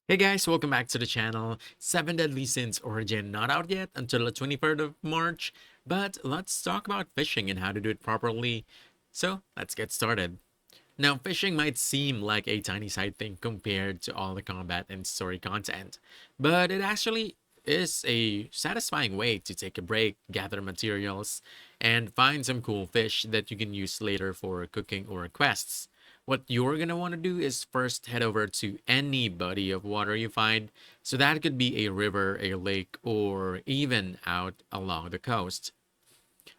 Hey guys, welcome back to the channel. 7 Deadly Sins Origin not out yet until the 23rd of March, but let's talk about fishing and how to do it properly. So let's get started. Now, fishing might seem like a tiny side thing compared to all the combat and story content, but it actually is a satisfying way to take a break, gather materials, and find some cool fish that you can use later for cooking or quests. What you're gonna want to do is first head over to any body of water you find. So that could be a river, a lake, or even out along the coast.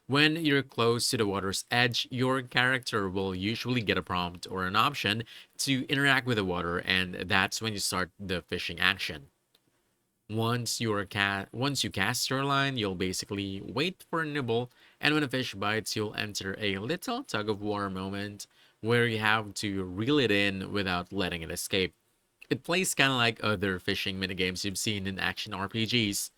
When you're close to the water's edge, your character will usually get a prompt or an option to interact with the water, and that's when you start the fishing action. Once you cast your line, you'll basically wait for a nibble, and when a fish bites, you'll enter a little tug of war moment where you have to reel it in without letting it escape. It plays kind of like other fishing minigames you've seen in action RPGs.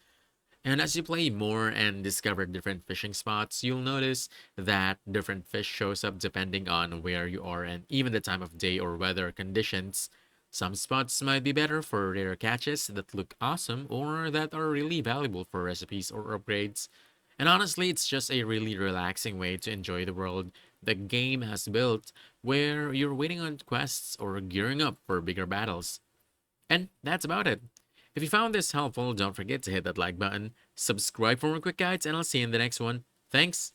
And as you play more and discover different fishing spots, you'll notice that different fish shows up depending on where you are and even the time of day or weather conditions. Some spots might be better for rare catches that look awesome or that are really valuable for recipes or upgrades. And honestly, it's just a really relaxing way to enjoy the world the game has built where you're waiting on quests or gearing up for bigger battles. And that's about it. If you found this helpful, don't forget to hit that like button, subscribe for more quick guides, and I'll see you in the next one. Thanks!